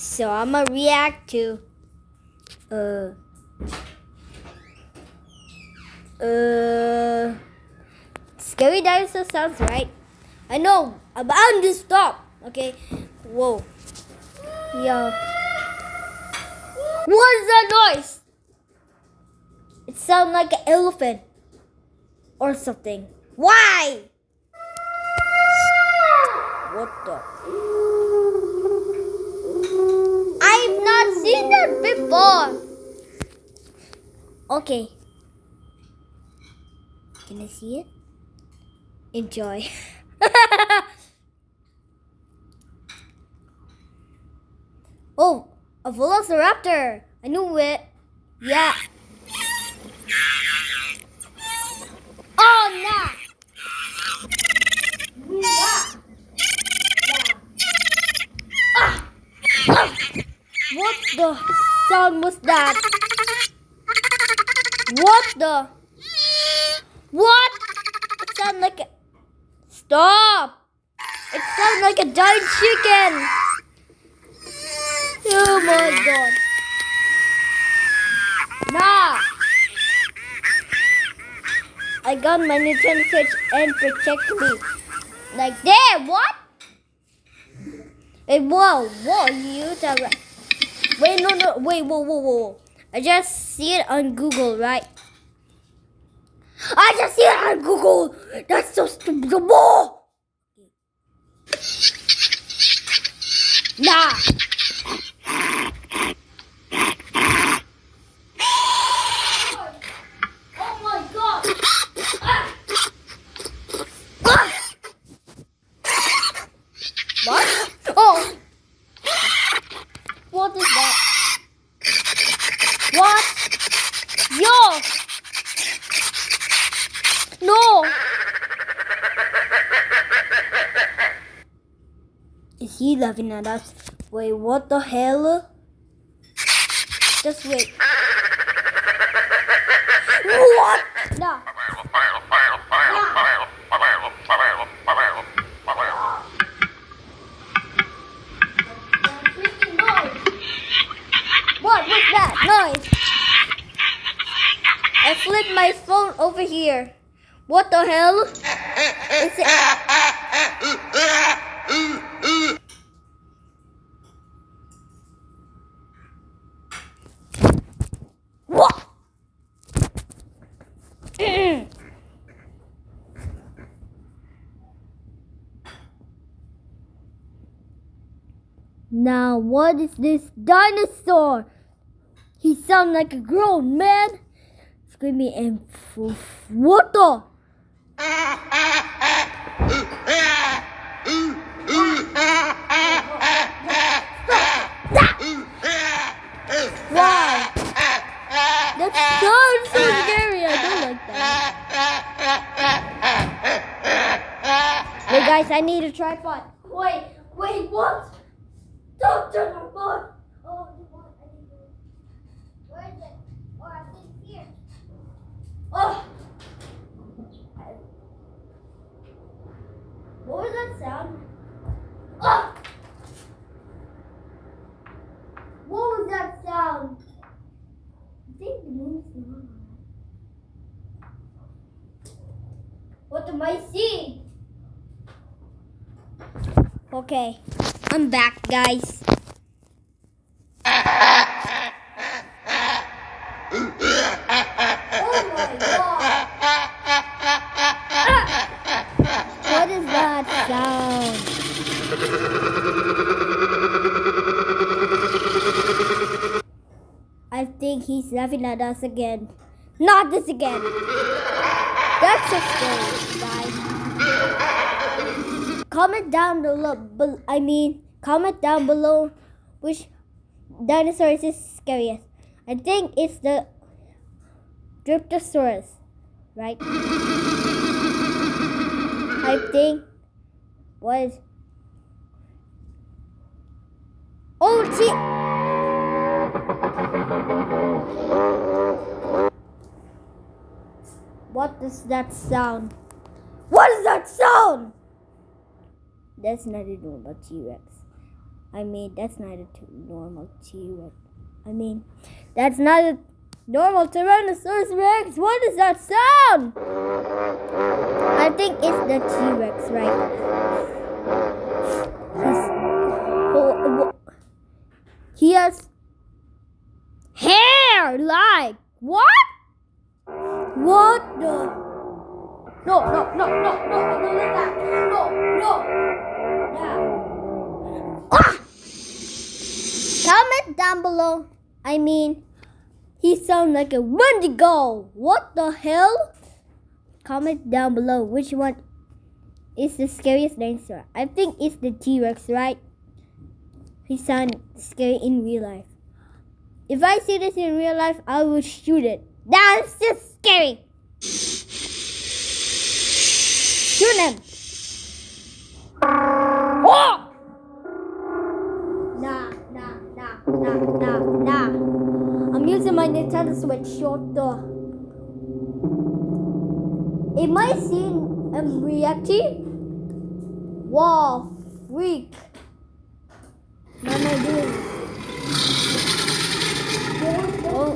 So I'm gonna react to scary dinosaur sounds, right? I know, I'm bound to stop. Okay, whoa, yeah. What is that noise? It sounds like an elephant or something. Why? What the? I've not seen that before. Okay. Can I see it? Enjoy. Oh, a velociraptor. I knew it. Yeah. Oh, no. What the sound was that? What the? What? It sounded like a... Stop! It sounded like a giant chicken. Oh my god. Nah. I got my Nintendo Switch and protect me. Like there, what? Hey, whoa, you tell me. Wait, no, wait, whoa. I just see it on Google, right? I just see it on Google. That's so stupid. Whoa! Nah. Oh my god. What? Oh. What is that? What? Yo! No! Is he laughing at us? Wait, what the hell? Just wait. What? Nah. What was that noise? I flipped my phone over here. What the hell? Is it? What? Now, what is this dinosaur? He sounds like a grown man. Screaming and what the? Why? That sounds so scary. I don't like that. Wait, guys, I need a tripod. Wait, what? Don't turn my phone. Oh, I need to. Where is it? Oh, I think it's here. Oh. What was that sound? Oh. What was that sound? I think the moon's not. What am I seeing? Okay, I'm back, guys. Oh my god! What is that sound? I think he's laughing at us again. Not this again. That's so scary, guys. Comment down below. Comment down below which dinosaur is the scariest. I think it's the Dinosaur, right? I think was. Oh, see. What does that sound? What is that sound? That's not a normal T-Rex. I mean, that's not a normal T-Rex. I mean, that's not a normal Tyrannosaurus Rex. What is that sound? I think it's the T-Rex, right? He has hair like what? What the? No, like that. No. Ah! Comment down below. I mean, he sounds like a Wendigo. What the hell? Comment down below which one is the scariest dinosaur. I think it's the T-Rex, right? He sounds scary in real life. If I see this in real life, I will shoot it. That's just scary. Shoot him. Oh! Nah. I'm using my Nintendo Switch short door. Am I seeing reacting? Wow, freak. What am I doing? Oh.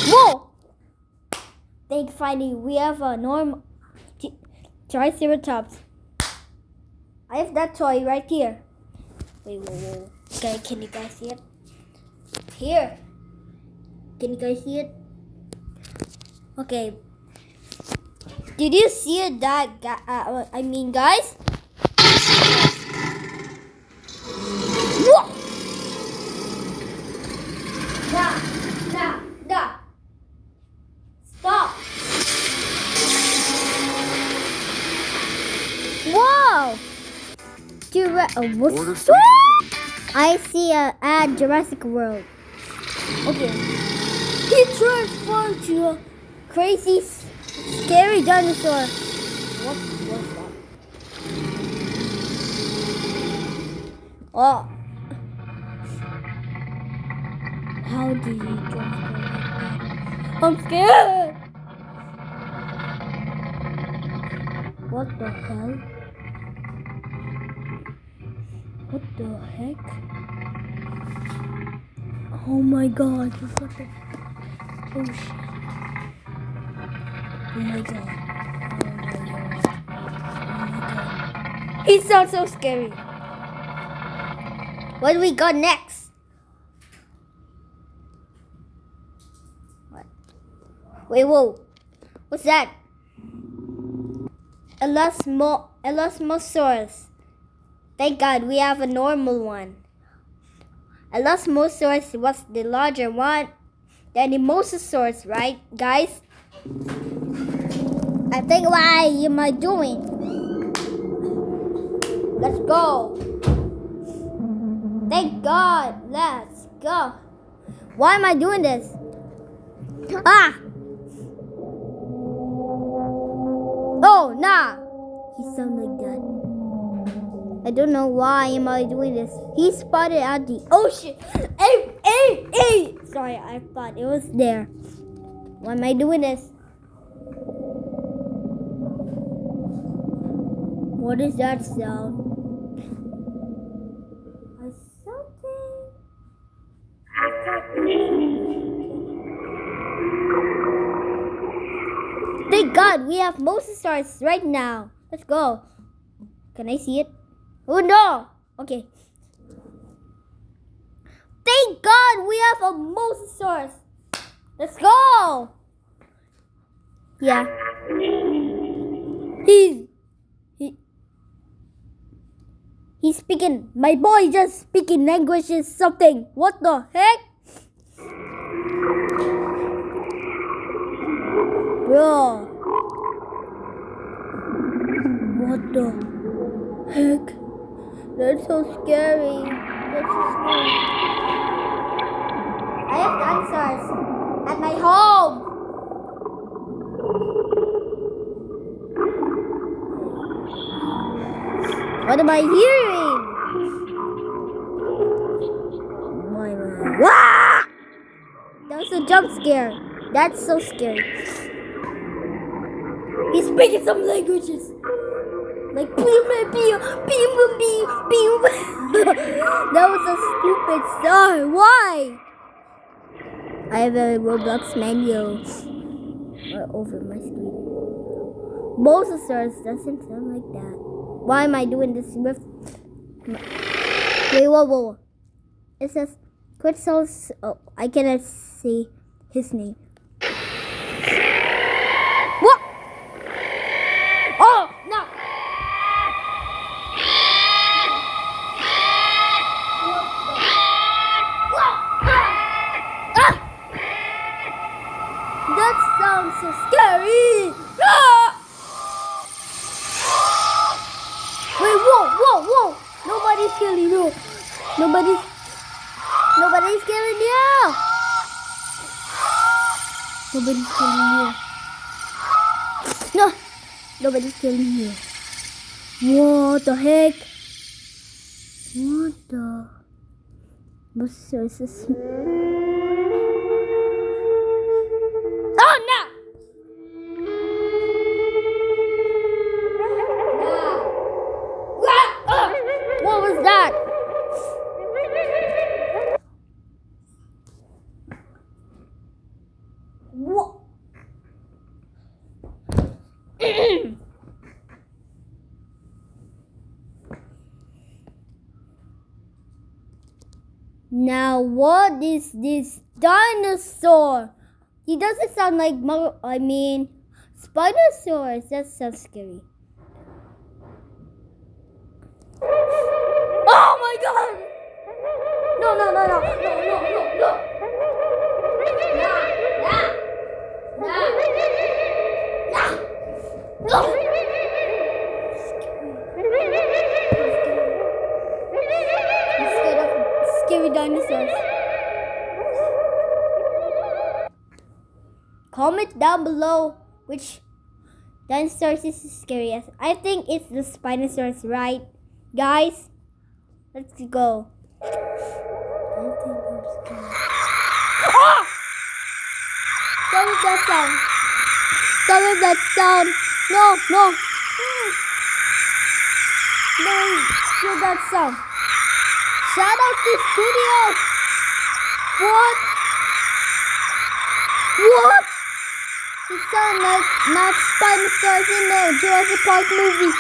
Whoa! Thank finally we have a normal Triceratops. I have that toy right here. Wait, whoa. Okay, can you guys see it? Here. Can you guys see it? Okay. Did you see it, guys? Whoa! Nah. Stop. Whoa! I see a ad Jurassic World. Okay. He transformed to a crazy, scary dinosaur. What was that? Oh. How did he transform like that? I'm scared. What the hell? What the heck? Oh my god. What the... Oh shit. Oh my god. He sounds so scary. What do we got next? What? Wait, whoa. What's that? Elasmosaurus. Thank God we have a normal one. Elasmosaurus was the larger one than the Mosasaurus, right, guys? I think what am I doing? Let's go. Thank God. Let's go. Why am I doing this? Ah! Oh, nah. He sounds like that. I don't know why am I doing this. He spotted at the ocean. Hey! Sorry, I thought it was there. Why am I doing this? What is that sound? Something. Thank God we have Mosasaurus right now. Let's go. Can I see it? Oh no! Okay. Thank God we have a Mosasaurus. Let's go. Yeah. He's speaking. My boy just speaking languages something. What the heck? Bro. What the heck? That's so scary. I have dinosaurs at my home. What am I hearing? Ah! That was a jump scare. That's so scary. He's speaking some languages. Like pew pew pew pew pew pew. That was a stupid song. Why? I have a Roblox menu over my screen. Mosasaurus doesn't sound like that. Why am I doing this with? Wait, whoa. It says Quetzal's. Oh, I cannot say his name. What? Oh no! That sounds so scary! Ah! Wait, whoa! Nobody's killing you! Nobody's killing you! Nobody's killing you. No! Nobody's killing you. What the heck? What the? What's this? Oh no! What was that? What? Now what is this dinosaur? He doesn't sound like Spinosaurus. That sounds scary. Oh my god! No. I'm scared of scary dinosaurs. Comment down below which dinosaurs is the scariest. I think it's the Spinosaurus, right? Guys, let's go. I think I'm scared. Ah! Stop with that sound. Stop with that sound. No. Don't hear that sound. Shout out to studio. What? It sounds like not Spinosaurus in the Jurassic Park movie.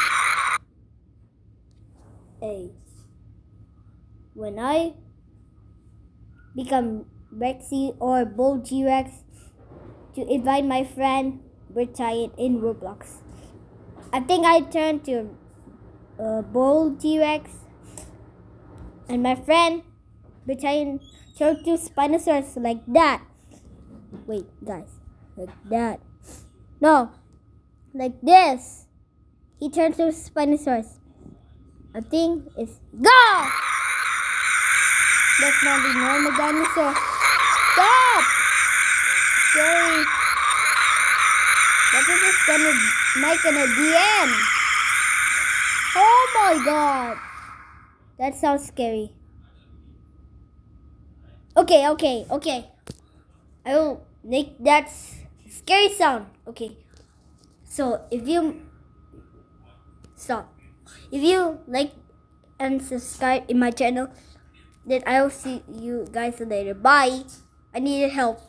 Hey, when I become Rexy or Bull G-Rex to invite my friend Brian in Roblox, I think I turn to Bull G-Rex and my friend Brian turned to Spinosaurus like that. Wait, guys, like that. No, like this. He turned to Spinosaurus. I think it's go! That's not the normal dinosaur. Stop! Sorry. That is just gonna make an DM. Oh my god. That sounds scary. Okay. I will make that scary sound. Okay. So if you like and subscribe in my channel, then I will see you guys later. Bye. I need help.